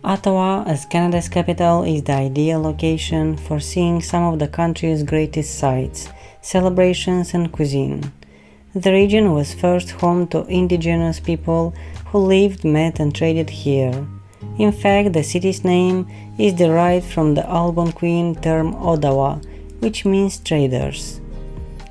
Ottawa, as Canada's capital, is the ideal location for seeing some of the country's greatest sights, celebrations and cuisine. The region was first home to Indigenous people who lived, met and traded here. In fact, the city's name is derived from the Algonquin term Odawa, which means traders.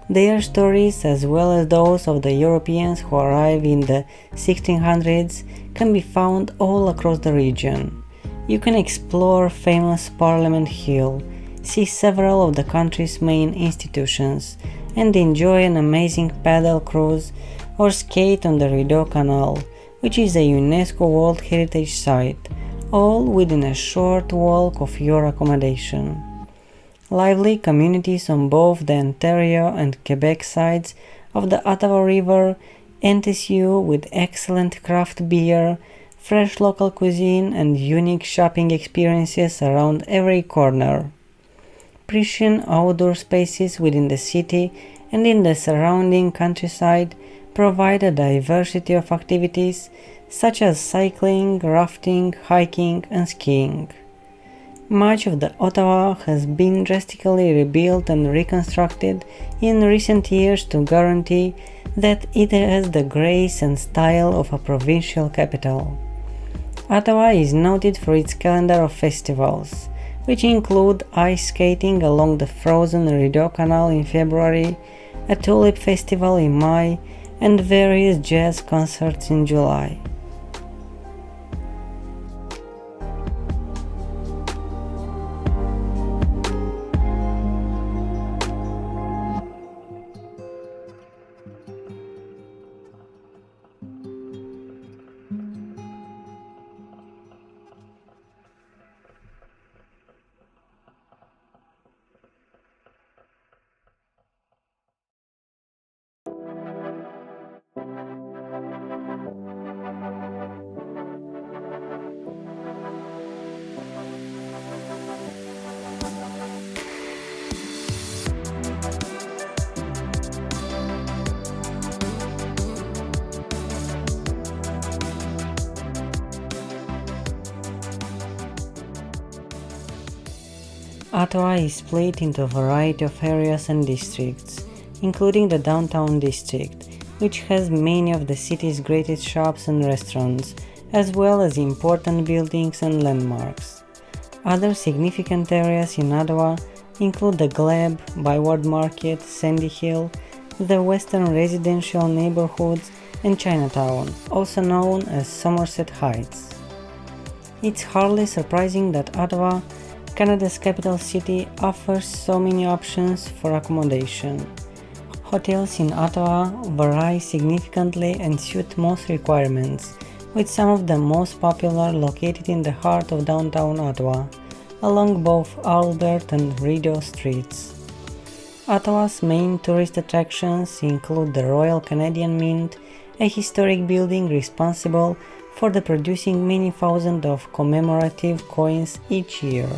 Their stories, as well as those of the Europeans who arrived in the 1600s, can be found all across the region. You can explore famous Parliament Hill, see several of the country's main institutions, and enjoy an amazing paddle cruise or skate on the Rideau Canal, which is a UNESCO World Heritage Site, all within a short walk of your accommodation. Lively communities on both the Ontario and Quebec sides of the Ottawa River entice you with excellent craft beer, fresh local cuisine and unique shopping experiences around every corner. Pristine outdoor spaces within the city and in the surrounding countryside provide a diversity of activities such as cycling, rafting, hiking and skiing. Much of the Ottawa has been drastically rebuilt and reconstructed in recent years to guarantee that it has the grace and style of a provincial capital. Ottawa is noted for its calendar of festivals, which include ice skating along the frozen Rideau Canal in February, a tulip festival in May, and various jazz concerts in July. Ottawa is split into a variety of areas and districts, including the downtown district, which has many of the city's greatest shops and restaurants, as well as important buildings and landmarks. Other significant areas in Ottawa include the Glebe, Byward Market, Sandy Hill, the Western residential neighborhoods, and Chinatown, also known as Somerset Heights. It's hardly surprising that Ottawa, Canada's capital city, offers so many options for accommodation. Hotels in Ottawa vary significantly and suit most requirements, with some of the most popular located in the heart of downtown Ottawa, along both Albert and Rideau streets. Ottawa's main tourist attractions include the Royal Canadian Mint, a historic building responsible for the producing many thousands of commemorative coins each year.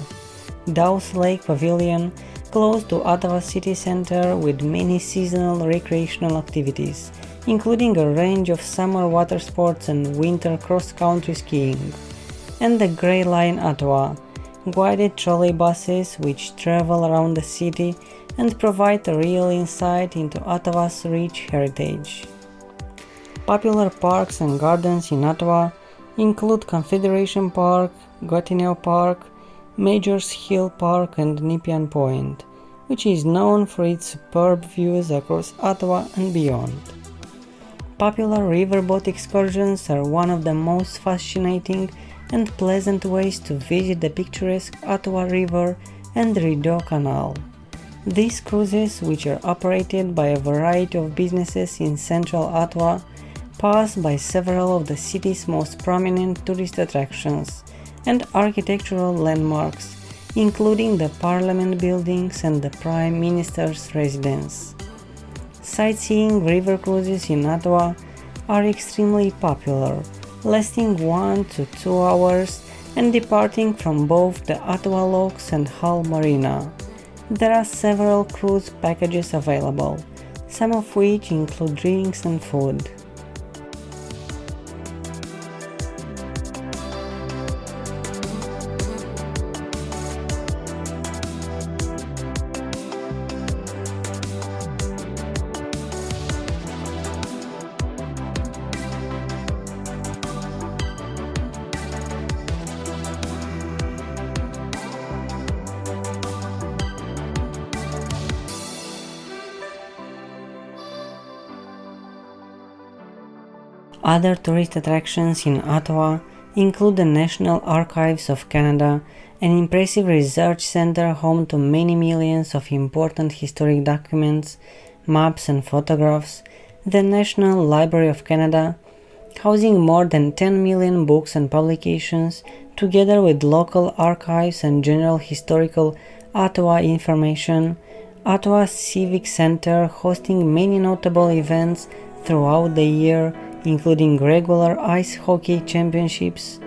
Dow's Lake Pavilion, close to Ottawa city centre with many seasonal recreational activities, including a range of summer water sports and winter cross-country skiing. And the Grey Line Ottawa, guided trolley buses which travel around the city and provide a real insight into Ottawa's rich heritage. Popular parks and gardens in Ottawa include Confederation Park, Goteno Park, Majors Hill Park and Nepean Point, which is known for its superb views across Ottawa and beyond. Popular riverboat excursions are one of the most fascinating and pleasant ways to visit the picturesque Ottawa River and Rideau Canal. These cruises, which are operated by a variety of businesses in central Ottawa, pass by several of the city's most prominent tourist attractions and architectural landmarks, including the Parliament buildings and the Prime Minister's residence. Sightseeing river cruises in Ottawa are extremely popular, lasting 1 to 2 hours and departing from both the Ottawa Locks and Hull Marina. There are several cruise packages available, some of which include drinks and food. Other tourist attractions in Ottawa include the National Archives of Canada, an impressive research center home to many millions of important historic documents, maps and photographs, the National Library of Canada, housing more than 10 million books and publications, together with local archives and general historical Ottawa information, Ottawa Civic Center hosting many notable events throughout the year, including regular ice hockey championships,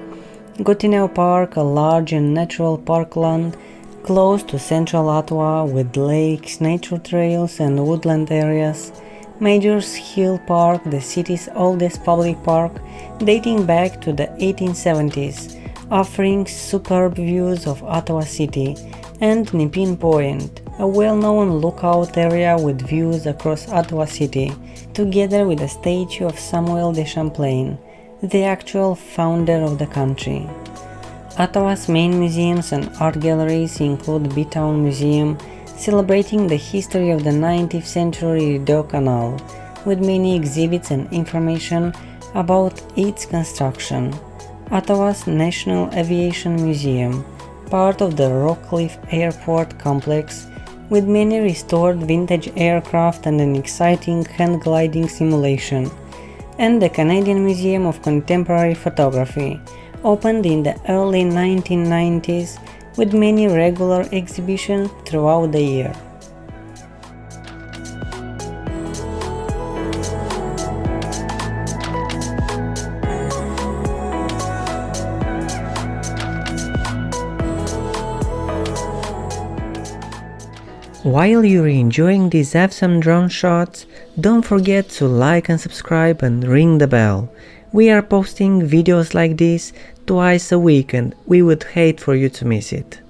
Goteno Park, a large and natural parkland close to central Ottawa with lakes, nature trails and woodland areas, Majors Hill Park, the city's oldest public park, dating back to the 1870s, offering superb views of Ottawa City, and Nepean Point, a well-known lookout area with views across Ottawa City, together with a statue of Samuel de Champlain, the actual founder of the country. Ottawa's main museums and art galleries include B-Town Museum, celebrating the history of the 19th century Rideau Canal, with many exhibits and information about its construction. Ottawa's National Aviation Museum, part of the Rockcliffe Airport complex, with many restored vintage aircraft and an exciting hand-gliding simulation, and the Canadian Museum of Contemporary Photography, opened in the early 1990s with many regular exhibitions throughout the year. While you're enjoying these awesome drone shots, don't forget to like and subscribe and ring the bell. We are posting videos like this twice a week and we would hate for you to miss it.